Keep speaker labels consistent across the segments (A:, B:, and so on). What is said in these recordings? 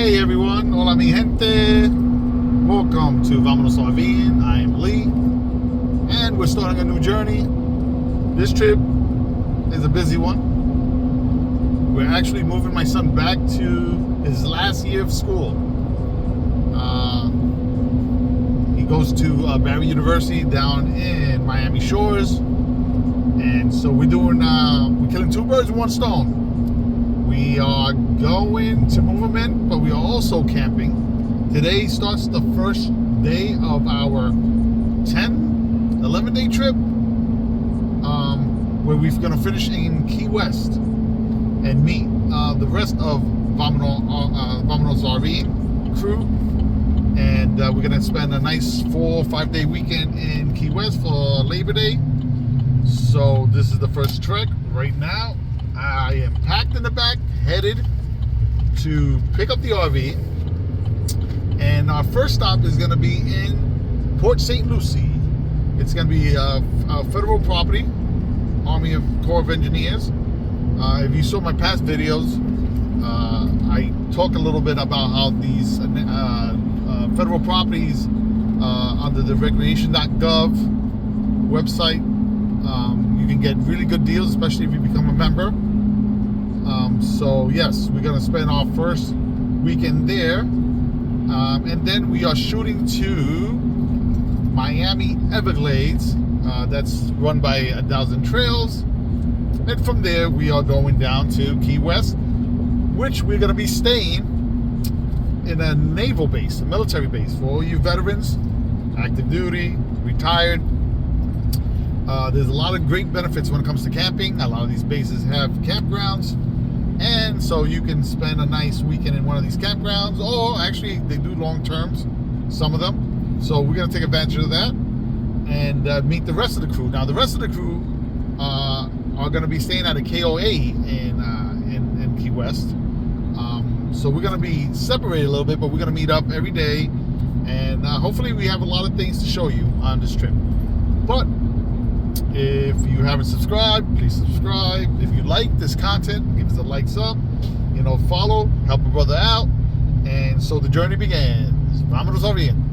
A: Hey everyone, hola mi gente. Welcome to Vámonos RVing. I am Lee, and we're starting a new journey. This trip is a busy one. We're actually moving my son back to his last year of school. He goes to Barry University down in Miami Shores, and so we're killing two birds with one stone. We are going to move him in, but we are also camping. Today starts the first day of our 11-day trip, where we're going to finish in Key West and meet the rest of Vámonos RV crew. And we're going to spend a nice 4 or 5 day weekend in Key West for Labor Day. So this is the first trek. Right now I am packed in the back, headed to pick up the RV, and our first stop is going to be in Port St Lucie. It's going to be a federal property, Army Corps of Engineers. If you saw my past videos, I talk a little bit about how these federal properties under the recreation.gov website, you can get really good deals, especially if you become a member. So yes, we're gonna spend our first weekend there, and then we are shooting to Miami Everglades. That's run by 1,000 Trails, and from there we are going down to Key West, which we're gonna be staying in a naval base, a military base for all you veterans, active duty, retired. There's a lot of great benefits when it comes to camping. A lot of these bases have campgrounds, and so you can spend a nice weekend in one of these campgrounds, or actually they do long terms, some of them. So we're gonna take advantage of that and meet the rest of the crew. Now the rest of the crew are gonna be staying at a KOA in Key West. So we're gonna be separated a little bit, but we're gonna meet up every day, and hopefully we have a lot of things to show you on this trip. But if you haven't subscribed, please subscribe. If you like this content, give us a likes up, follow, help a brother out. And so the journey begins. Vámonos RVing.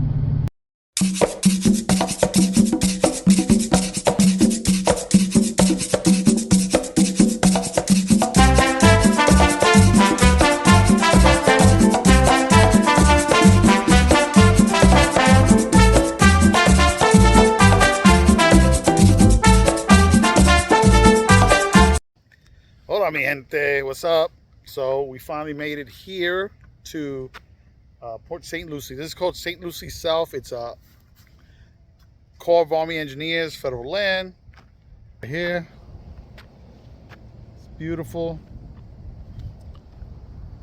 A: Hola mi gente, what's up? So we finally made it here to Port St Lucie. This is called St Lucie South. It's a Corps of Army Engineers, federal land. Right here, it's beautiful.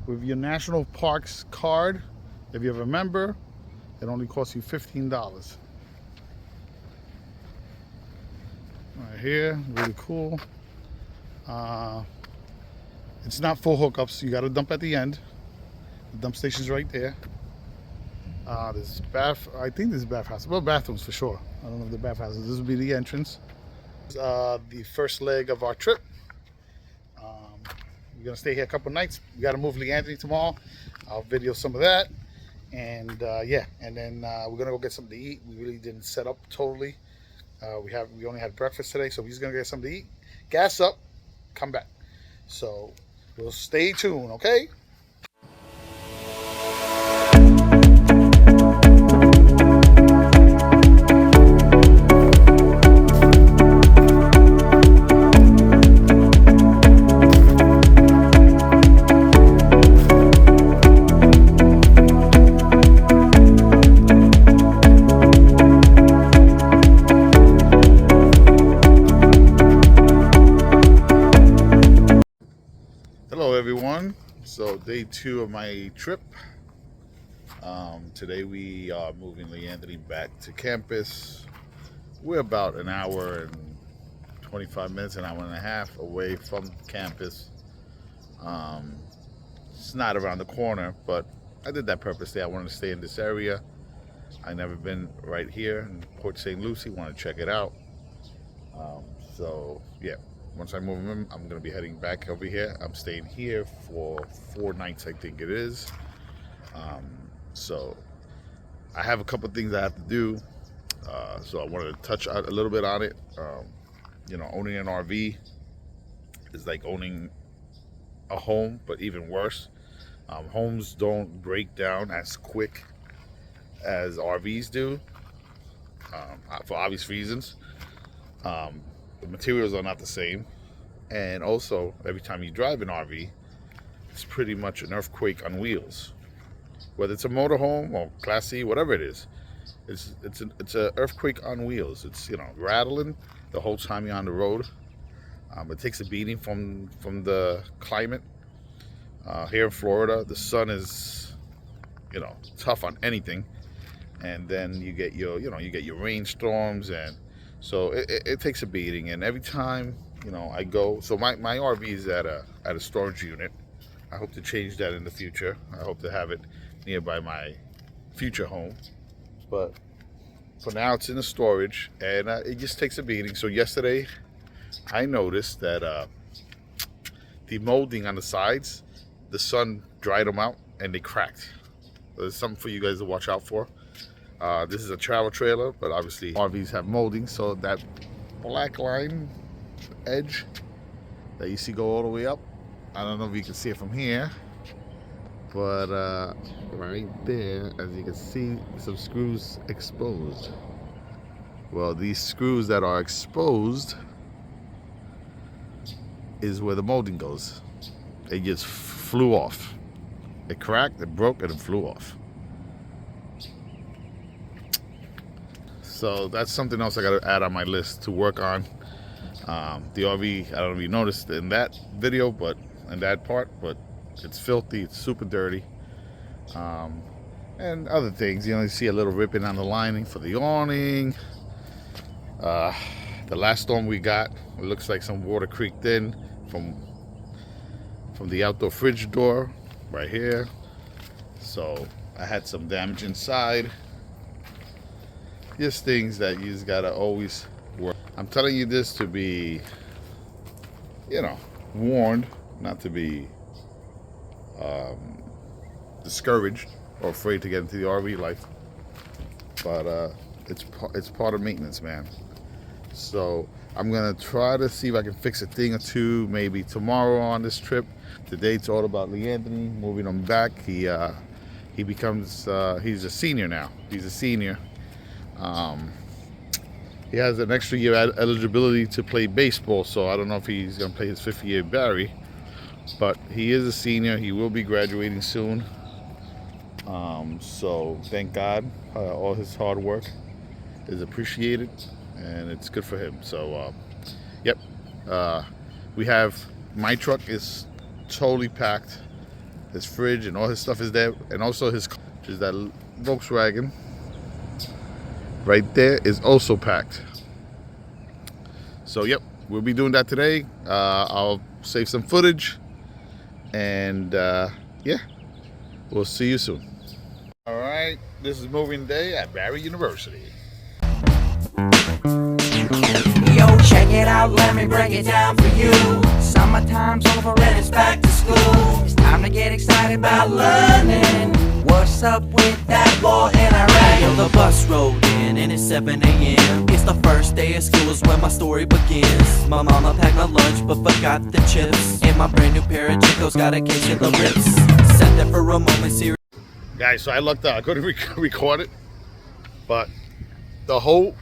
A: With your National Parks card, if you're a member, it only costs you $15. Right here, really cool. It's not full hookups. You got to dump at the end. The dump station's right there. There's bath. I think there's bathhouse. Well, bathrooms for sure. I don't know if the bathhouses. This will be the entrance. The first leg of our trip. We're gonna stay here a couple nights. We got to move Lee Anthony tomorrow. I'll video some of that, and yeah. And then we're gonna go get something to eat. We really didn't set up totally. We only had breakfast today, so we're just gonna get something to eat. Gas up, come back. So we'll stay tuned, okay? Hello everyone. So day 2 of my trip. Today we are moving Lee Anthony back to campus. We're about an hour and 25 minutes, an hour and a half away from campus. It's not around the corner, but I did that purposely. I wanted to stay in this area. I've never been right here in Port St Lucie. Want to check it out. So yeah, once I move him, I'm going to be heading back over here. I'm staying here for 4 nights, I think it is. So I have a couple things I have to do. So I wanted to touch a little bit on it. You know, owning an RV is like owning a home, but even worse. Homes don't break down as quick as RVs do, for obvious reasons. The materials are not the same, and also every time you drive an RV, it's pretty much an earthquake on wheels. Whether it's a motorhome or Class C, whatever it is, it's an earthquake on wheels. It's, you know, rattling the whole time you're on the road. It takes a beating from the climate. Here in Florida, the sun is, you know, tough on anything, and then you get your, you know, you get your rainstorms, and so it takes a beating. And every time, you know, I go, so my RV is at a storage unit. I hope to change that in the future. I hope to have it nearby my future home, but for now it's in the storage, and it just takes a beating. So yesterday I noticed that the molding on the sides, the sun dried them out and they cracked. There's something for you guys to watch out for. This is a travel trailer, but obviously RVs have molding, so that black line edge that you see go all the way up, I don't know if you can see it from here, but right there, as you can see, some screws exposed. Well, these screws that are exposed is where the molding goes. It just flew off. It cracked, it broke, and it flew off. So that's something else I got to add on my list to work on. The RV, I don't know if you noticed in that video, but in that part, but it's filthy, it's super dirty. And other things, you know, you see a little ripping on the lining for the awning. The last storm we got, it looks like some water creaked in from the outdoor fridge door right here. So I had some damage inside. Just things that you just gotta always work. I'm telling you this to be, you know, warned, not to be discouraged or afraid to get into the RV life. But it's part of maintenance, man. So I'm gonna try to see if I can fix a thing or two maybe tomorrow on this trip. Today it's all about Leanthony, moving him back. He becomes he's a senior now. He's a senior. He has an extra year eligibility to play baseball, so I don't know if he's gonna play his 5th year Barry, but he is a senior. He will be graduating soon. So thank God, all his hard work is appreciated, and it's good for him. So yep, we have, my truck is totally packed. His fridge and all his stuff is there, and also his, which is that Volkswagen right there, is also packed. So yep, we'll be doing that today. I'll save some footage, and yeah, we'll see you soon. All right, this is moving day at Barry University.
B: Yo, check it out, let me break it down for you. Summertime's over and it's back to school. It's time to get excited about learning. What's up with that boy in Iraq?
C: Yo, the bus rolled in and it's 7 a.m. It's the first day of school, is when my story begins. My mama packed my lunch but forgot the chips, and my brand new pair of Chicos got a case of the rips. Sat there for a moment, serious.
A: Guys, so I lucked out. I couldn't record it, but the whole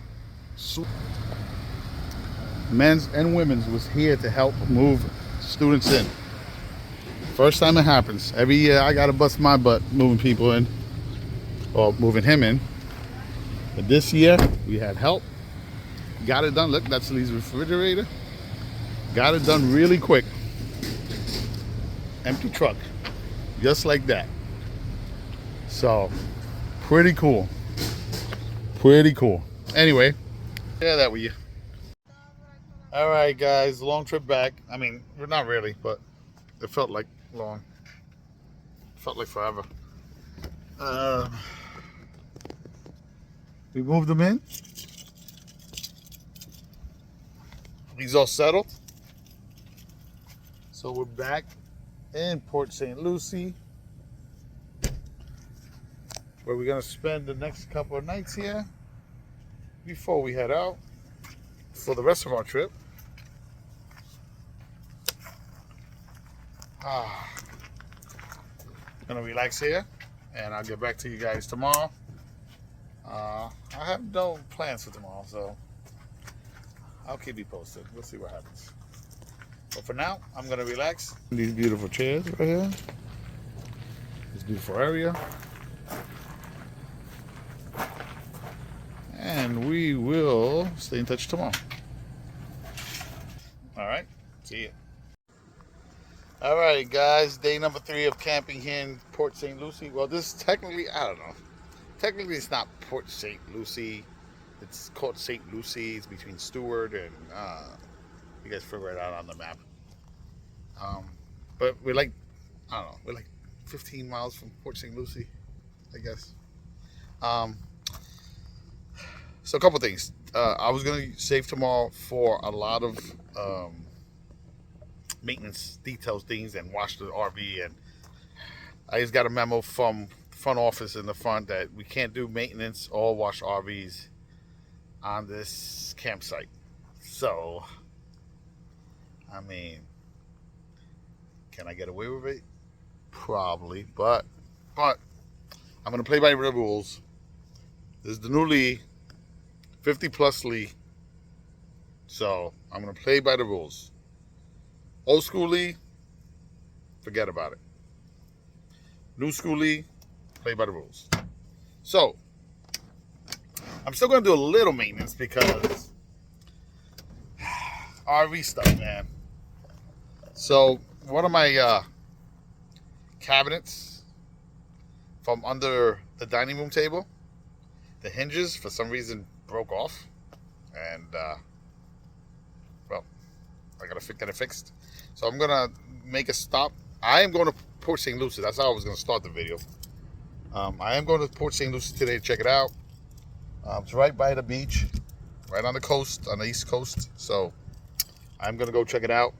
A: men's and women's was here to help move students in. First time it happens. Every year I gotta bust my butt moving people in, or moving him in. But this year we had help. Got it done. Look, that's Lee's refrigerator. Got it done really quick. Empty truck, just like that. So pretty cool. Pretty cool. Anyway, yeah, that with you. All right, guys, long trip back. I mean, not really, but it felt like long. Felt like forever. We moved him in. He's all settled. So we're back in Port St. Lucie. where we're gonna spend the next couple of nights here before we head out for the rest of our trip. Gonna relax here, and I'll get back to you guys tomorrow. I have no plans for tomorrow, so I'll keep you posted. We'll see what happens. But for now, I'm gonna relax. These beautiful chairs right here. This beautiful area. And we will stay in touch tomorrow. All right, see you. All right, guys, day number 3 of camping here in Port St. Lucie. Well, this is technically, I don't know. Technically, it's not Port St. Lucie. It's called St. Lucie. It's between Stewart and, you guys figure it out on the map. But we're like, I don't know, we're like 15 miles from Port St. Lucie, I guess. So a couple things. I was going to save tomorrow for a lot of maintenance details things and wash the RV, and I just got a memo from front office in the front that we can't do maintenance or wash RVs on this campsite. So, I mean, can I get away with it? Probably, but I'm gonna play by the rules. This is the new Lee, 50 plus Lee, so I'm gonna play by the rules. Old school Lee, forget about it. New school Lee, play by the rules. So, I'm still going to do a little maintenance because RV stuff, man. So, one of my cabinets from under the dining room table, the hinges for some reason broke off. And, well, I got to get it fixed. So I'm going to make a stop. I am going to Port St. Lucie. That's how I was going to start the video. I am going to Port St. Lucie today to check it out. It's right by the beach, right on the coast, on the east coast. So I'm going to go check it out.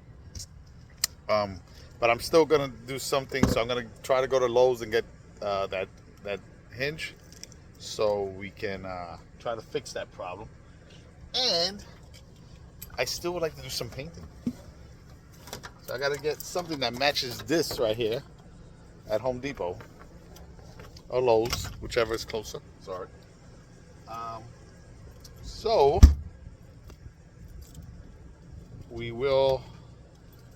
A: But I'm still going to do something. So I'm going to try to go to Lowe's and get that hinge so we can try to fix that problem. And I still would like to do some painting. So I got to get something that matches this right here at Home Depot or Lowe's, whichever is closer. Sorry. So we will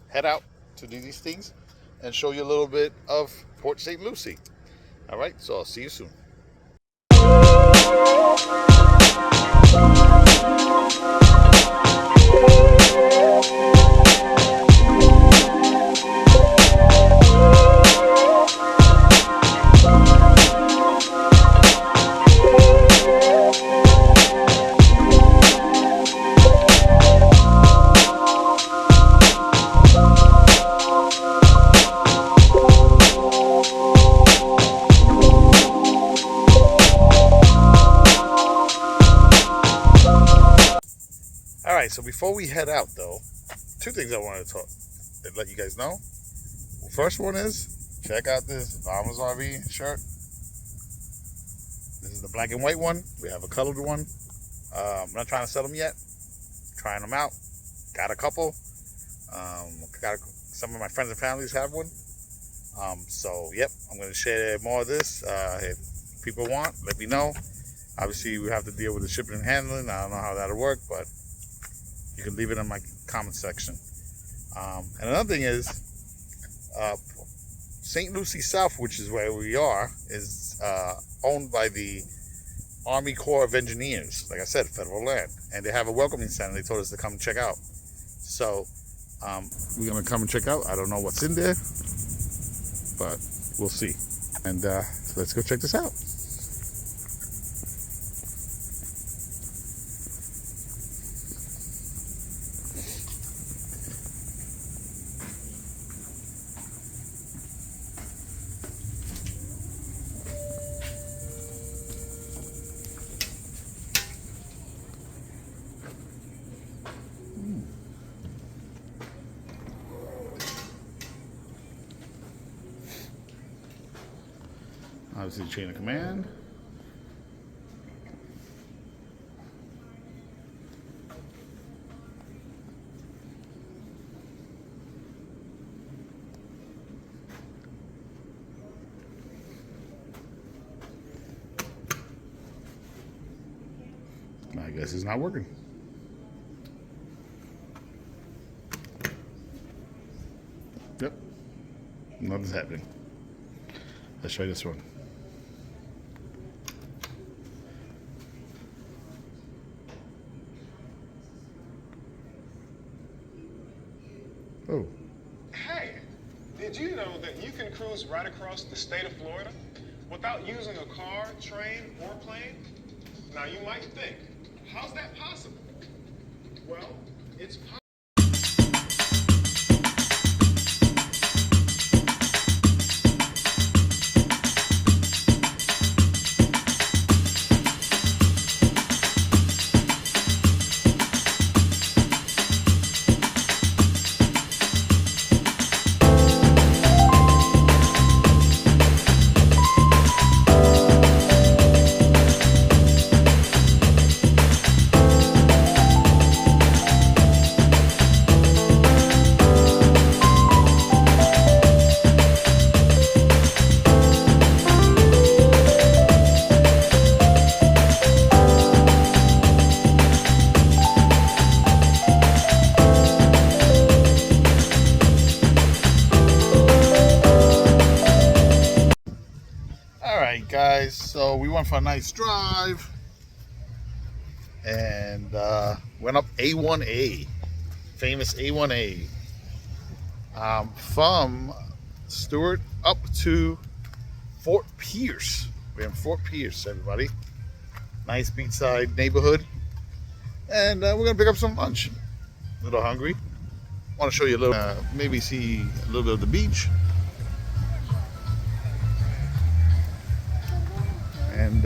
A: head out to do these things and show you a little bit of Port St. Lucie. All right, so I'll see you soon. So before we head out, though, 2 things I wanted to let you guys know. The first one is, check out this Vamos RV shirt. This is the black and white one. We have a colored one. I'm not trying to sell them yet. Trying them out. Got a couple. Some of my friends and families have one. So, yep, I'm going to share more of this. If people want, let me know. Obviously, we have to deal with the shipping and handling. I don't know how that'll work, but you can leave it in my comment section. And another thing is, St. Lucie South, which is where we are, is owned by the Army Corps of Engineers. Like I said, federal land. And they have a welcoming center they told us to come check out. So, we're going to come and check out. I don't know what's in there, but we'll see. And so let's go check this out. Obviously, chain of command. I guess it's not working. Yep, nothing's happening. Let's try this one. Oh.
D: Hey, did you know that you can cruise right across the state of Florida without using a car, train, or plane? Now you might think, how's that possible? Well, it's possible.
A: Alright guys, so we went for a nice drive and went up A1A, famous A1A, from Stewart up to Fort Pierce. We're in Fort Pierce, everybody. Nice beachside neighborhood, and we're gonna pick up some lunch. A little hungry. Want to show you a little, maybe see a little bit of the beach. And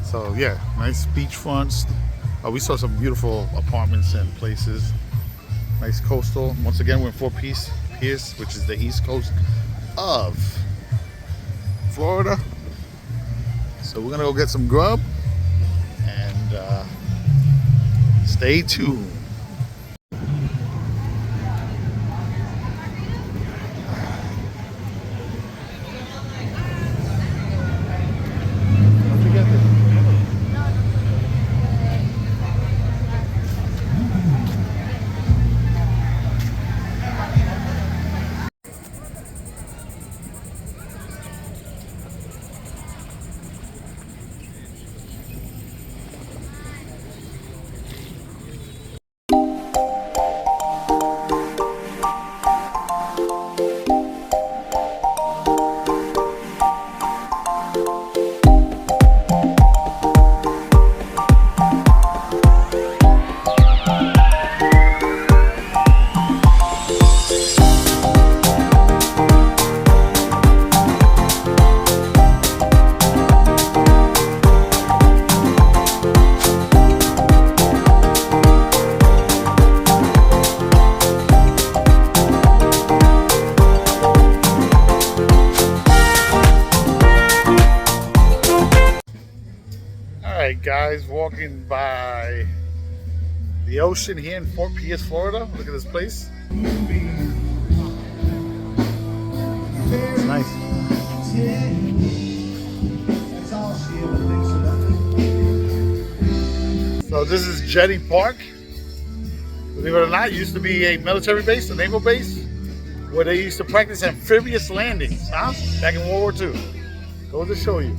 A: so yeah, nice beachfronts. We saw some beautiful apartments and places. Nice coastal. Once again, we're in Fort Pierce, which is the east coast of Florida. So we're gonna go get some grub and stay tuned. Alright guys, walking by the ocean here in Fort Pierce, Florida. Look at this place. It's nice. So this is Jetty Park. Believe it or not, it used to be a military base, a naval base, where they used to practice amphibious landings, back in World War II. Goes to show you.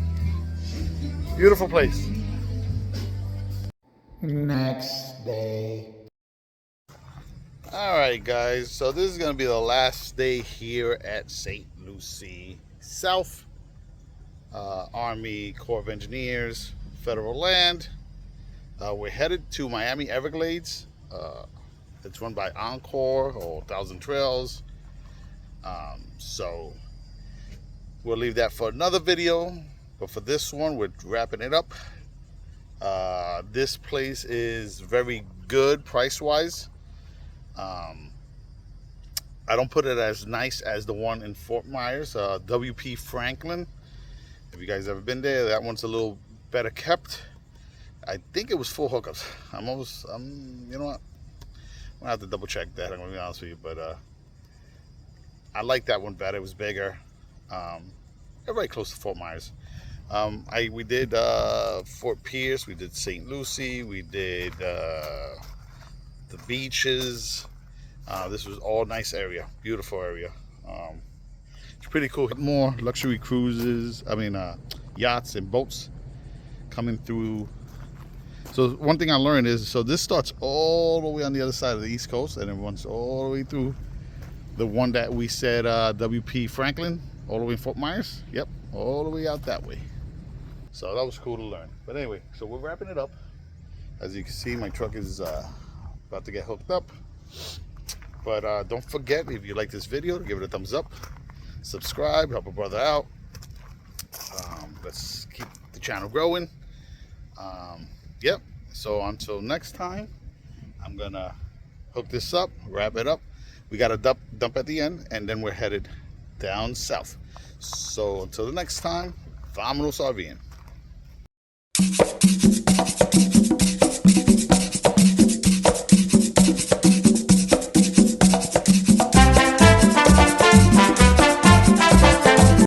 A: Beautiful place. Next day. Alright guys, so this is going to be the last day here at St Lucie South. Army Corps of Engineers, federal land. We're headed to Miami Everglades. It's run by Encore or Thousand Trails. So we'll leave that for another video. But for this one, we're wrapping it up. This place is very good price-wise. I don't put it as nice as the one in Fort Myers, WP Franklin. If you guys ever been there, that one's a little better kept. I think it was full hookups. You know what? I'm gonna have to double check that. I'm gonna be honest with you, but I like that one better. It was bigger. Very close to Fort Myers. We did Fort Pierce. We did St Lucie. We did the beaches. This was all nice area, beautiful area. It's pretty cool. More luxury cruises. Yachts and boats coming through. So one thing I learned is, so this starts all the way on the other side of the East Coast, and it runs all the way through the one that we said, WP Franklin, all the way in Fort Myers. Yep, all the way out that way. So that was cool to learn. But anyway, so we're wrapping it up. As you can see, my truck is about to get hooked up. But don't forget, if you like this video, to give it a thumbs up, subscribe, help a brother out. Let's keep the channel growing. Yep, so until next time, I'm gonna hook this up, wrap it up. We got a dump at the end, and then we're headed down south. So until the next time, vámonos RVing.